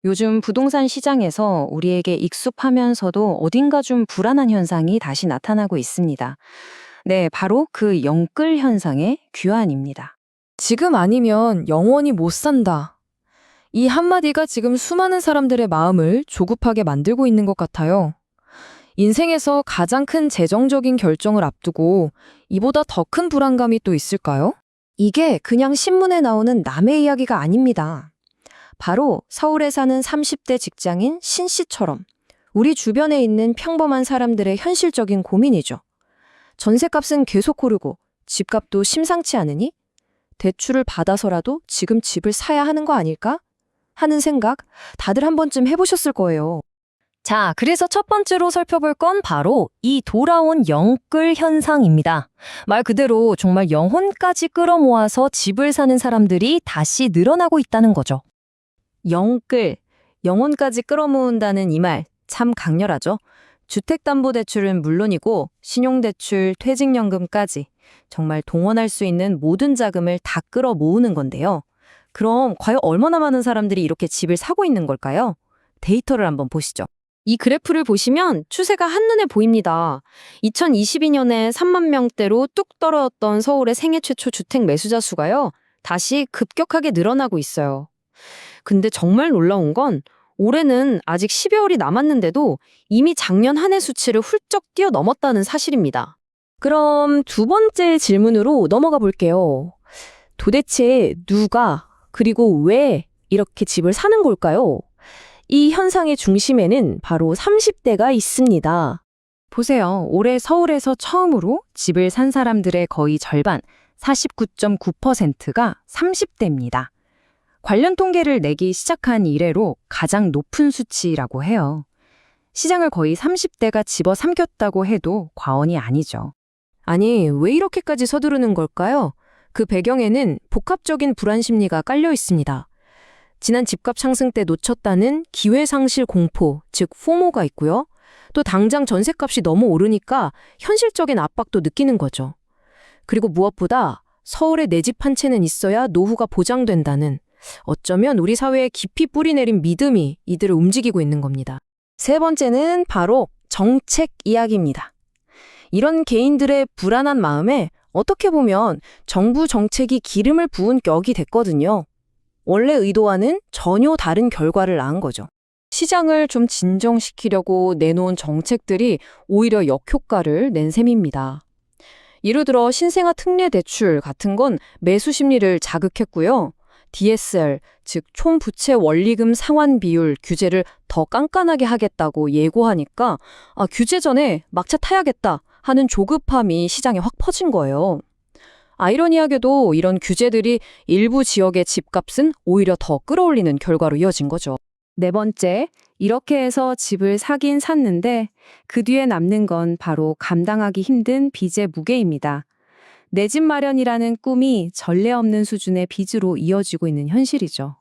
요즘 부동산 시장에서 우리에게 익숙하면서도 어딘가 좀 불안한 현상이 다시 나타나고 있습니다. 네, 바로 그 영끌 현상의 귀환입니다. 지금 아니면 영원히 못 산다. 이 한마디가 지금 수많은 사람들의 마음을 조급하게 만들고 있는 것 같아요. 인생에서 가장 큰 재정적인 결정을 앞두고 이보다 더 큰 불안감이 또 있을까요? 이게 그냥 신문에 나오는 남의 이야기가 아닙니다. 바로 서울에 사는 30대 직장인 신 씨처럼 우리 주변에 있는 평범한 사람들의 현실적인 고민이죠. 전셋값은 계속 오르고 집값도 심상치 않으니 대출을 받아서라도 지금 집을 사야 하는 거 아닐까? 하는 생각 다들 한 번쯤 해보셨을 거예요. 자, 그래서 첫 번째로 살펴볼 건 바로 이 돌아온 영끌 현상입니다. 말 그대로 정말 영혼까지 끌어모아서 집을 사는 사람들이 다시 늘어나고 있다는 거죠. 영끌, 영혼까지 끌어모은다는 이 말 참 강렬하죠. 주택담보대출은 물론이고 신용대출, 퇴직연금까지 정말 동원할 수 있는 모든 자금을 다 끌어모으는 건데요. 그럼 과연 얼마나 많은 사람들이 이렇게 집을 사고 있는 걸까요? 데이터를 한번 보시죠. 이 그래프를 보시면 추세가 한눈에 보입니다. 2022년에 3만 명대로 뚝 떨어졌던 서울의 생애 최초 주택 매수자 수가요, 다시 급격하게 늘어나고 있어요. 근데 정말 놀라운 건 올해는 아직 12월이 남았는데도 이미 작년 한 해 수치를 훌쩍 뛰어넘었다는 사실입니다. 그럼 두 번째 질문으로 넘어가 볼게요. 도대체 누가, 그리고 왜 이렇게 집을 사는 걸까요? 이 현상의 중심에는 바로 30대가 있습니다. 보세요. 올해 서울에서 처음으로 집을 산 사람들의 거의 절반, 49.9%가 30대입니다. 관련 통계를 내기 시작한 이래로 가장 높은 수치라고 해요. 시장을 거의 30대가 집어삼켰다고 해도 과언이 아니죠. 아니, 왜 이렇게까지 서두르는 걸까요? 그 배경에는 복합적인 불안 심리가 깔려 있습니다. 지난 집값 상승 때 놓쳤다는 기회상실 공포, 즉 포모가 있고요. 또 당장 전셋값이 너무 오르니까 현실적인 압박도 느끼는 거죠. 그리고 무엇보다 서울에 내 집 한 채는 있어야 노후가 보장된다는, 어쩌면 우리 사회에 깊이 뿌리 내린 믿음이 이들을 움직이고 있는 겁니다. 세 번째는 바로 정책 이야기입니다. 이런 개인들의 불안한 마음에 어떻게 보면 정부 정책이 기름을 부은 격이 됐거든요. 원래 의도와는 전혀 다른 결과를 낳은 거죠. 시장을 좀 진정시키려고 내놓은 정책들이 오히려 역효과를 낸 셈입니다. 예를 들어 신생아 특례 대출 같은 건 매수 심리를 자극했고요. DSR, 즉 총부채 원리금 상환 비율 규제를 더 깐깐하게 하겠다고 예고하니까 규제 전에 막차 타야겠다 하는 조급함이 시장에 확 퍼진 거예요. 아이러니하게도 이런 규제들이 일부 지역의 집값은 오히려 더 끌어올리는 결과로 이어진 거죠. 네 번째, 이렇게 해서 집을 사긴 샀는데 그 뒤에 남는 건 바로 감당하기 힘든 빚의 무게입니다. 내 집 마련이라는 꿈이 전례 없는 수준의 빚으로 이어지고 있는 현실이죠.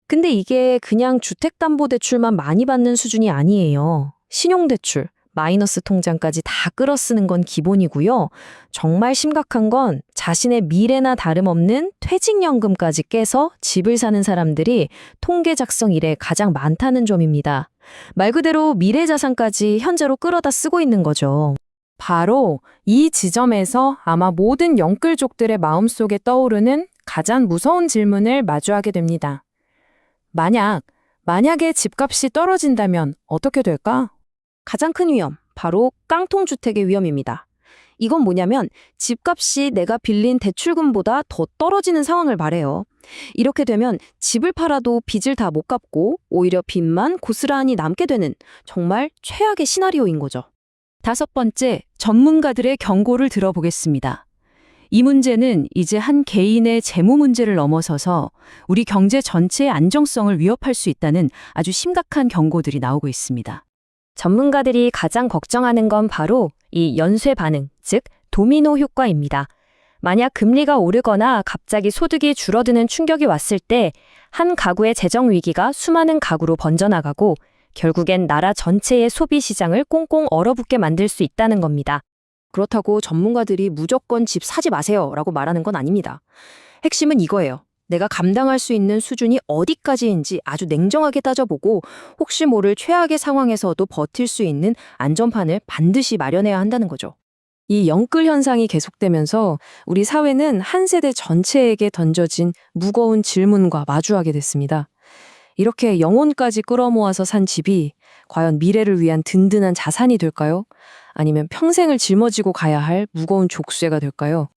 근데 이게 그냥 주택담보대출만 많이 받는 수준이 아니에요. 신용대출, 마이너스 통장까지 다 끌어쓰는 건 기본이고요. 정말 심각한 건 자신의 미래나 다름없는 퇴직연금까지 깨서 집을 사는 사람들이 통계 작성 이래 가장 많다는 점입니다. 말 그대로 미래자산까지 현재로 끌어다 쓰고 있는 거죠. 바로 이 지점에서 아마 모든 영끌족들의 마음속에 떠오르는 가장 무서운 질문을 마주하게 됩니다. 만약에 집값이 떨어진다면 어떻게 될까? 가장 큰 위험, 바로 깡통주택의 위험입니다. 이건 뭐냐면 집값이 내가 빌린 대출금보다 더 떨어지는 상황을 말해요. 이렇게 되면 집을 팔아도 빚을 다 못 갚고 오히려 빚만 고스란히 남게 되는 정말 최악의 시나리오인 거죠. 다섯 번째, 전문가들의 경고를 들어보겠습니다. 이 문제는 이제 한 개인의 재무 문제를 넘어서서 우리 경제 전체의 안정성을 위협할 수 있다는 아주 심각한 경고들이 나오고 있습니다. 전문가들이 가장 걱정하는 건 바로 이 연쇄 반응, 즉 도미노 효과입니다. 만약 금리가 오르거나 갑자기 소득이 줄어드는 충격이 왔을 때 한 가구의 재정 위기가 수많은 가구로 번져나가고 결국엔 나라 전체의 소비 시장을 꽁꽁 얼어붙게 만들 수 있다는 겁니다. 그렇다고 전문가들이 무조건 집 사지 마세요 라고 말하는 건 아닙니다. 핵심은 이거예요. 내가 감당할 수 있는 수준이 어디까지인지 아주 냉정하게 따져보고 혹시 모를 최악의 상황에서도 버틸 수 있는 안전판을 반드시 마련해야 한다는 거죠. 이 영끌 현상이 계속되면서 우리 사회는 한 세대 전체에게 던져진 무거운 질문과 마주하게 됐습니다. 이렇게 영혼까지 끌어모아서 산 집이 과연 미래를 위한 든든한 자산이 될까요? 아니면 평생을 짊어지고 가야 할 무거운 족쇄가 될까요?